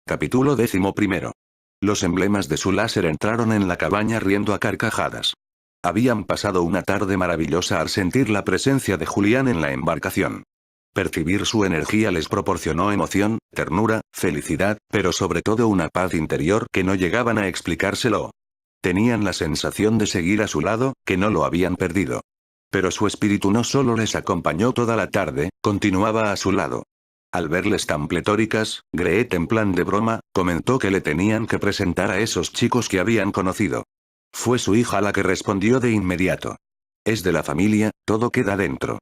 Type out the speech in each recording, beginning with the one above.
Capítulo 11. Los emblemas de su láser entraron en la cabaña riendo a carcajadas. Habían pasado una tarde maravillosa al sentir la presencia de Julián en la embarcación. Percibir su energía les proporcionó emoción, ternura, felicidad, pero sobre todo una paz interior que no llegaban a explicárselo. Tenían la sensación de seguir a su lado, que no lo habían perdido. Pero su espíritu no solo les acompañó toda la tarde, continuaba a su lado. Al verles tan pletóricas, Greet en plan de broma, comentó que le tenían que presentar a esos chicos que habían conocido. Fue su hija la que respondió de inmediato. Es de la familia, todo queda dentro.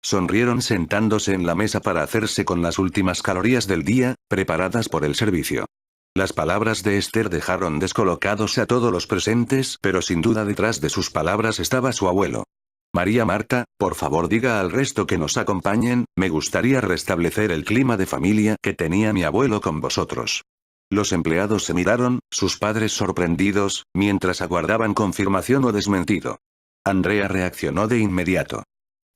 Sonrieron sentándose en la mesa para hacerse con las últimas calorías del día, preparadas por el servicio. Las palabras de Esther dejaron descolocados a todos los presentes, pero sin duda detrás de sus palabras estaba su abuelo. María Marta, por favor diga al resto que nos acompañen, me gustaría restablecer el clima de familia que tenía mi abuelo con vosotros. Los empleados se miraron, sus padres sorprendidos, mientras aguardaban confirmación o desmentido. Andrea reaccionó de inmediato.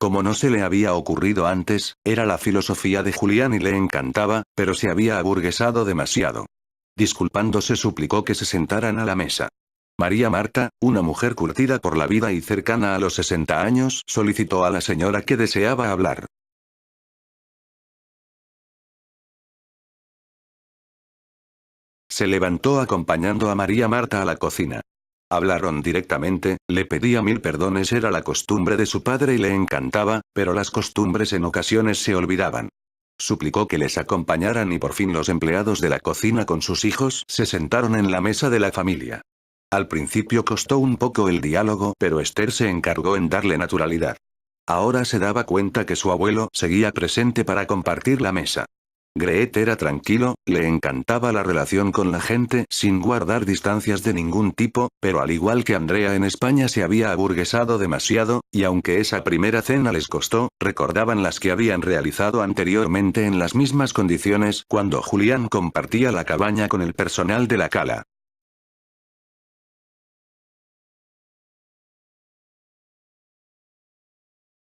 Como no se le había ocurrido antes, era la filosofía de Julián y le encantaba, pero se había aburguesado demasiado. Disculpándose suplicó que se sentaran a la mesa. María Marta, una mujer curtida por la vida y cercana a los 60 años, solicitó a la señora que deseaba hablar. Se levantó acompañando a María Marta a la cocina. Hablaron directamente, le pedía mil perdones, era la costumbre de su padre y le encantaba, pero las costumbres en ocasiones se olvidaban. Suplicó que les acompañaran y por fin los empleados de la cocina con sus hijos se sentaron en la mesa de la familia. Al principio costó un poco el diálogo, pero Esther se encargó en darle naturalidad. Ahora se daba cuenta que su abuelo seguía presente para compartir la mesa. Greet era tranquilo, le encantaba la relación con la gente sin guardar distancias de ningún tipo, pero al igual que Andrea en España se había aburguesado demasiado, y aunque esa primera cena les costó, recordaban las que habían realizado anteriormente en las mismas condiciones cuando Julián compartía la cabaña con el personal de la cala.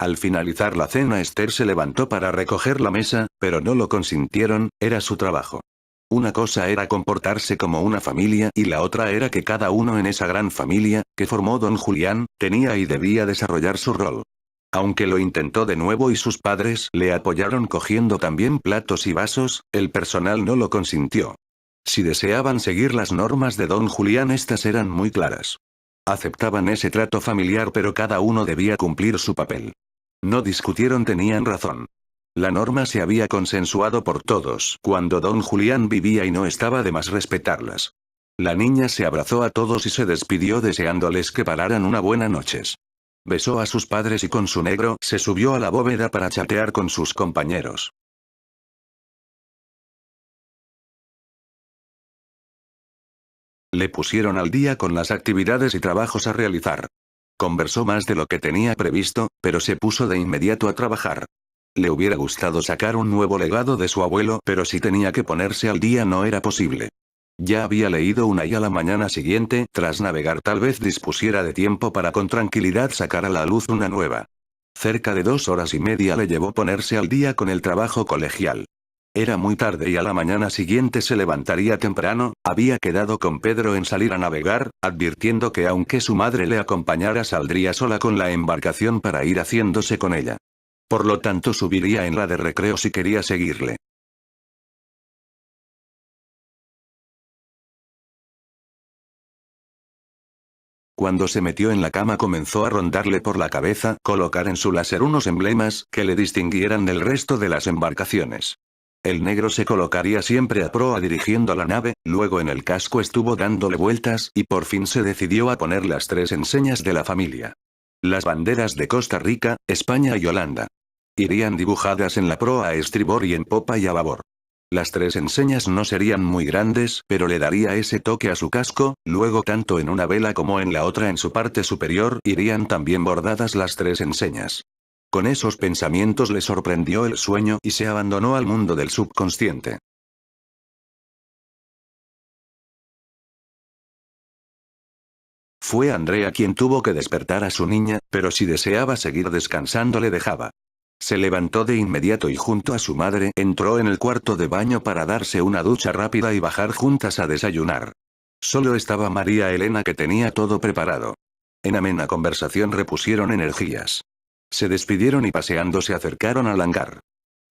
Al finalizar la cena Esther se levantó para recoger la mesa, pero no lo consintieron, era su trabajo. Una cosa era comportarse como una familia y la otra era que cada uno en esa gran familia, que formó don Julián, tenía y debía desarrollar su rol. Aunque lo intentó de nuevo y sus padres le apoyaron cogiendo también platos y vasos, el personal no lo consintió. Si deseaban seguir las normas de don Julián, estas eran muy claras. Aceptaban ese trato familiar, pero cada uno debía cumplir su papel. No discutieron, tenían razón. La norma se había consensuado por todos cuando don Julián vivía y no estaba de más respetarlas. La niña se abrazó a todos y se despidió deseándoles que pararan una buena noches. Besó a sus padres y con su negro se subió a la bóveda para chatear con sus compañeros. Le pusieron al día con las actividades y trabajos a realizar. Conversó más de lo que tenía previsto, pero se puso de inmediato a trabajar. Le hubiera gustado sacar un nuevo legado de su abuelo, pero si tenía que ponerse al día no era posible. Ya había leído una y a la mañana siguiente, tras navegar tal vez dispusiera de tiempo para con tranquilidad sacar a la luz una nueva. Cerca de 2 horas y media le llevó ponerse al día con el trabajo colegial. Era muy tarde y a la mañana siguiente se levantaría temprano, había quedado con Pedro en salir a navegar, advirtiendo que aunque su madre le acompañara saldría sola con la embarcación para ir haciéndose con ella. Por lo tanto subiría en la de recreo si quería seguirle. Cuando se metió en la cama comenzó a rondarle por la cabeza colocar en su láser unos emblemas que le distinguieran del resto de las embarcaciones. El negro se colocaría siempre a proa dirigiendo la nave, luego en el casco estuvo dándole vueltas y por fin se decidió a poner las 3 enseñas de la familia. Las banderas de Costa Rica, España y Holanda. Irían dibujadas en la proa a estribor y en popa y a babor. Las 3 enseñas no serían muy grandes, pero le daría ese toque a su casco, luego tanto en una vela como en la otra en su parte superior irían también bordadas las 3 enseñas. Con esos pensamientos le sorprendió el sueño y se abandonó al mundo del subconsciente. Fue Andrea quien tuvo que despertar a su niña, pero si deseaba seguir descansando le dejaba. Se levantó de inmediato y junto a su madre entró en el cuarto de baño para darse una ducha rápida y bajar juntas a desayunar. Solo estaba María Elena que tenía todo preparado. En amena conversación repusieron energías. Se despidieron y paseando se acercaron al hangar.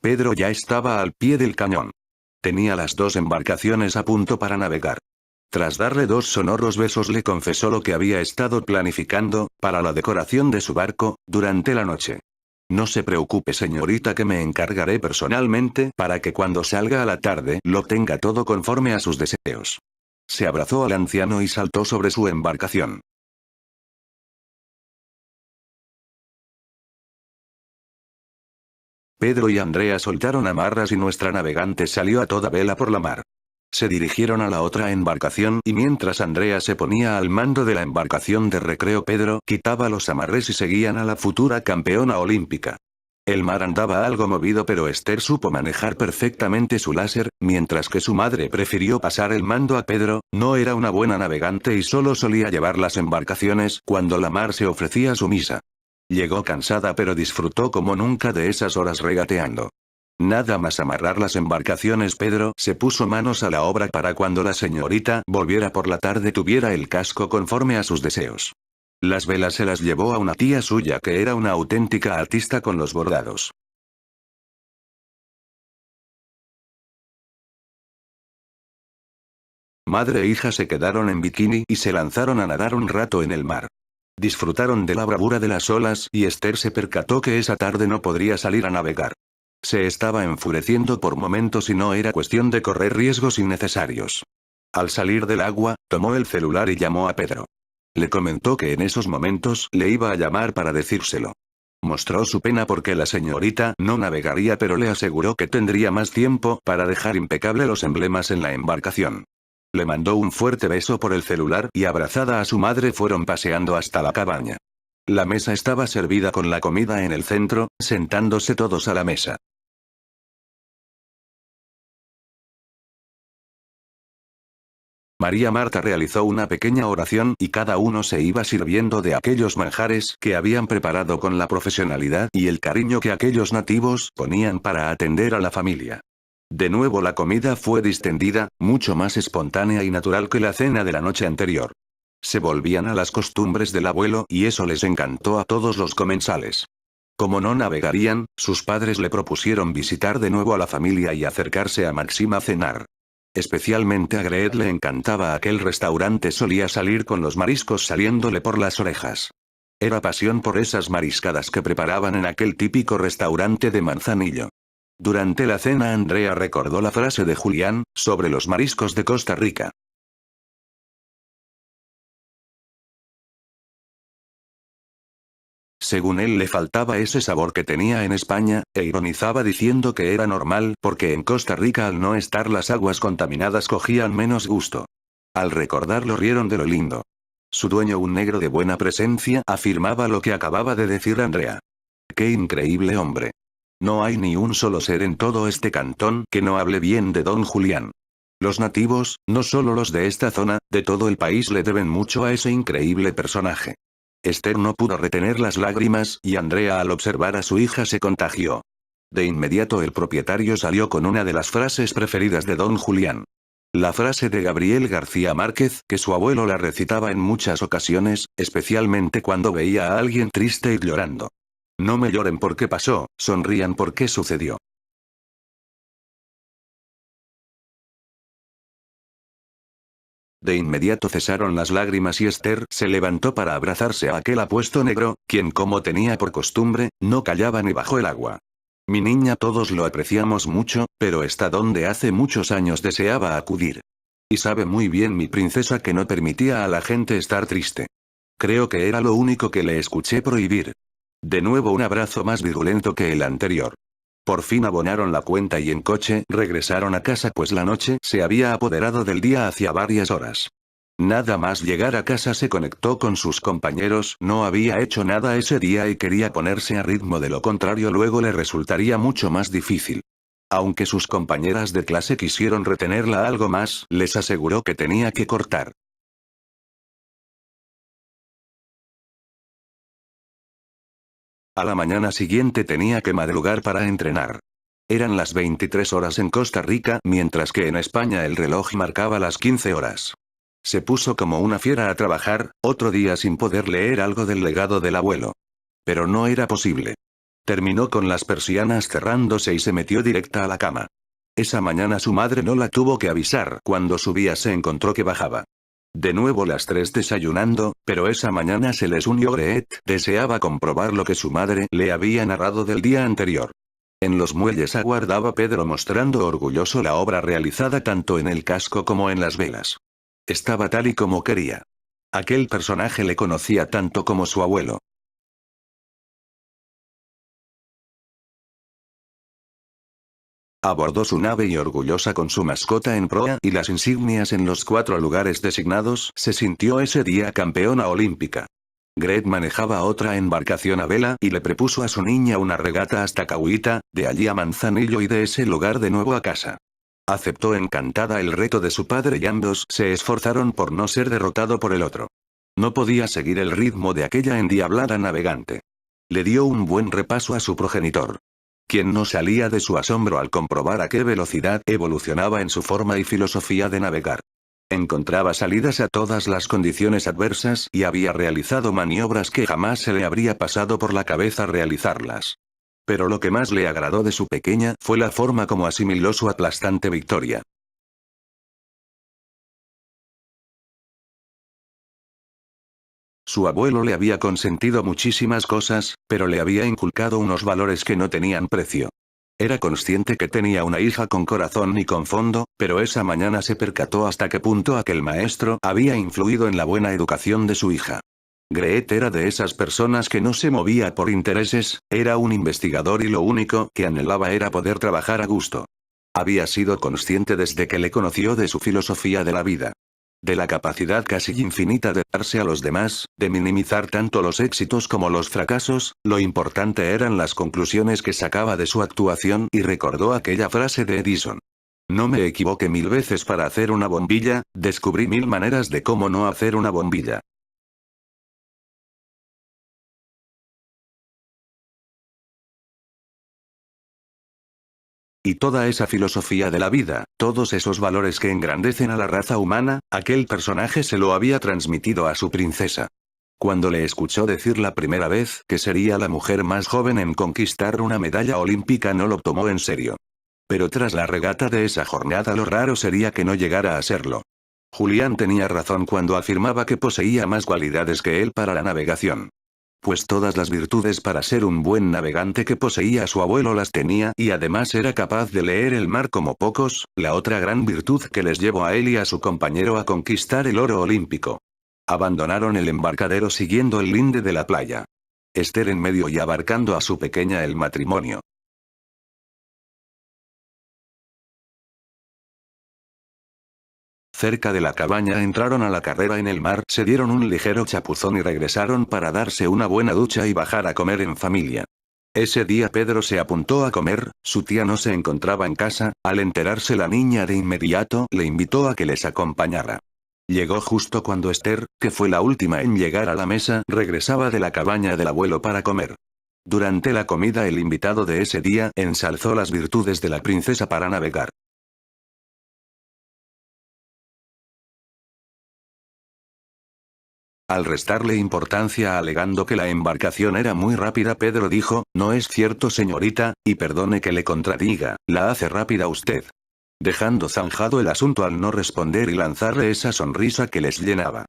Pedro ya estaba al pie del cañón. Tenía las dos embarcaciones a punto para navegar. Tras darle dos sonoros besos le confesó lo que había estado planificando, para la decoración de su barco, durante la noche. No se preocupe señorita que me encargaré personalmente para que cuando salga a la tarde lo tenga todo conforme a sus deseos. Se abrazó al anciano y saltó sobre su embarcación. Pedro y Andrea soltaron amarras y nuestra navegante salió a toda vela por la mar. Se dirigieron a la otra embarcación y mientras Andrea se ponía al mando de la embarcación de recreo Pedro quitaba los amarres y seguían a la futura campeona olímpica. El mar andaba algo movido pero Esther supo manejar perfectamente su láser, mientras que su madre prefirió pasar el mando a Pedro, no era una buena navegante y solo solía llevar las embarcaciones cuando la mar se ofrecía sumisa. Llegó cansada pero disfrutó como nunca de esas horas regateando. Nada más amarrar las embarcaciones Pedro se puso manos a la obra para cuando la señorita volviera por la tarde tuviera el casco conforme a sus deseos. Las velas se las llevó a una tía suya que era una auténtica artista con los bordados. Madre e hija se quedaron en bikini y se lanzaron a nadar un rato en el mar. Disfrutaron de la bravura de las olas y Esther se percató que esa tarde no podría salir a navegar. Se estaba enfureciendo por momentos y no era cuestión de correr riesgos innecesarios. Al salir del agua, tomó el celular y llamó a Pedro. Le comentó que en esos momentos le iba a llamar para decírselo. Mostró su pena porque la señorita no navegaría pero le aseguró que tendría más tiempo para dejar impecable los emblemas en la embarcación. Le mandó un fuerte beso por el celular y abrazada a su madre fueron paseando hasta la cabaña. La mesa estaba servida con la comida en el centro, sentándose todos a la mesa. María Marta realizó una pequeña oración y cada uno se iba sirviendo de aquellos manjares que habían preparado con la profesionalidad y el cariño que aquellos nativos ponían para atender a la familia. De nuevo la comida fue distendida, mucho más espontánea y natural que la cena de la noche anterior. Se volvían a las costumbres del abuelo y eso les encantó a todos los comensales. Como no navegarían, sus padres le propusieron visitar de nuevo a la familia y acercarse a Maxima a cenar. Especialmente a Greet le encantaba aquel restaurante solía salir con los mariscos saliéndole por las orejas. Era pasión por esas mariscadas que preparaban en aquel típico restaurante de Manzanillo. Durante la cena Andrea recordó la frase de Julián, sobre los mariscos de Costa Rica. Según él le faltaba ese sabor que tenía en España, e ironizaba diciendo que era normal porque en Costa Rica al no estar las aguas contaminadas cogían menos gusto. Al recordarlo rieron de lo lindo. Su dueño, un negro de buena presencia, afirmaba lo que acababa de decir Andrea. ¡Qué increíble hombre! No hay ni un solo ser en todo este cantón que no hable bien de don Julián. Los nativos, no solo los de esta zona, de todo el país le deben mucho a ese increíble personaje. Esther no pudo retener las lágrimas y Andrea al observar a su hija se contagió. De inmediato el propietario salió con una de las frases preferidas de don Julián. La frase de Gabriel García Márquez, que su abuelo la recitaba en muchas ocasiones, especialmente cuando veía a alguien triste y llorando. No me lloren porque pasó, sonrían porque sucedió. De inmediato cesaron las lágrimas y Esther se levantó para abrazarse a aquel apuesto negro, quien como tenía por costumbre, no callaba ni bajo el agua. Mi niña todos lo apreciamos mucho, pero está donde hace muchos años deseaba acudir. Y sabe muy bien mi princesa que no permitía a la gente estar triste. Creo que era lo único que le escuché prohibir. De nuevo un abrazo más virulento que el anterior. Por fin abonaron la cuenta y en coche regresaron a casa pues la noche se había apoderado del día hacía varias horas. Nada más llegar a casa se conectó con sus compañeros, no había hecho nada ese día y quería ponerse a ritmo, de lo contrario luego le resultaría mucho más difícil. Aunque sus compañeras de clase quisieron retenerla algo más, les aseguró que tenía que cortar. A la mañana siguiente tenía que madrugar para entrenar. Eran las 23 horas en Costa Rica, mientras que en España el reloj marcaba las 15 horas. Se puso como una fiera a trabajar, otro día sin poder leer algo del legado del abuelo. Pero no era posible. Terminó con las persianas cerrándose y se metió directa a la cama. Esa mañana su madre no la tuvo que avisar, cuando subía se encontró que bajaba. De nuevo las tres desayunando, pero esa mañana se les unió Greet, deseaba comprobar lo que su madre le había narrado del día anterior. En los muelles aguardaba Pedro mostrando orgulloso la obra realizada tanto en el casco como en las velas. Estaba tal y como quería. Aquel personaje le conocía tanto como su abuelo. Abordó su nave y orgullosa con su mascota en proa y las insignias en los 4 lugares designados, se sintió ese día campeona olímpica. Gret manejaba otra embarcación a vela y le propuso a su niña una regata hasta Cahuita, de allí a Manzanillo y de ese lugar de nuevo a casa. Aceptó encantada el reto de su padre y ambos se esforzaron por no ser derrotado por el otro. No podía seguir el ritmo de aquella endiablada navegante. Le dio un buen repaso a su progenitor, quien no salía de su asombro al comprobar a qué velocidad evolucionaba en su forma y filosofía de navegar. Encontraba salidas a todas las condiciones adversas y había realizado maniobras que jamás se le habría pasado por la cabeza realizarlas. Pero lo que más le agradó de su pequeña fue la forma como asimiló su aplastante victoria. Su abuelo le había consentido muchísimas cosas, pero le había inculcado unos valores que no tenían precio. Era consciente que tenía una hija con corazón y con fondo, pero esa mañana se percató hasta qué punto aquel maestro había influido en la buena educación de su hija. Greet era de esas personas que no se movía por intereses, era un investigador y lo único que anhelaba era poder trabajar a gusto. Había sido consciente desde que le conoció de su filosofía de la vida. De la capacidad casi infinita de darse a los demás, de minimizar tanto los éxitos como los fracasos, lo importante eran las conclusiones que sacaba de su actuación y recordó aquella frase de Edison. No me equivoqué 1000 veces para hacer una bombilla, descubrí 1000 maneras de cómo no hacer una bombilla. Y toda esa filosofía de la vida, todos esos valores que engrandecen a la raza humana, aquel personaje se lo había transmitido a su princesa. Cuando le escuchó decir la primera vez que sería la mujer más joven en conquistar una medalla olímpica no lo tomó en serio. Pero tras la regata de esa jornada lo raro sería que no llegara a serlo. Julián tenía razón cuando afirmaba que poseía más cualidades que él para la navegación. Pues todas las virtudes para ser un buen navegante que poseía su abuelo las tenía y además era capaz de leer el mar como pocos, la otra gran virtud que les llevó a él y a su compañero a conquistar el oro olímpico. Abandonaron el embarcadero siguiendo el linde de la playa. Esther en medio y abarcando a su pequeña el matrimonio. Cerca de la cabaña entraron a la carrera en el mar, se dieron un ligero chapuzón y regresaron para darse una buena ducha y bajar a comer en familia. Ese día Pedro se apuntó a comer, su tía no se encontraba en casa, al enterarse la niña de inmediato le invitó a que les acompañara. Llegó justo cuando Esther, que fue la última en llegar a la mesa, regresaba de la cabaña del abuelo para comer. Durante la comida el invitado de ese día ensalzó las virtudes de la princesa para navegar. Al restarle importancia alegando que la embarcación era muy rápida, Pedro dijo, no es cierto señorita, y perdone que le contradiga, la hace rápida usted. Dejando zanjado el asunto al no responder y lanzarle esa sonrisa que les llenaba.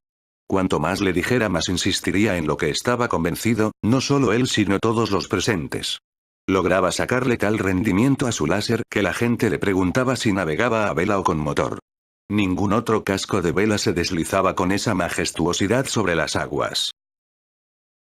Cuanto más le dijera más insistiría en lo que estaba convencido, no solo él sino todos los presentes. Lograba sacarle tal rendimiento a su láser que la gente le preguntaba si navegaba a vela o con motor. Ningún otro casco de vela se deslizaba con esa majestuosidad sobre las aguas.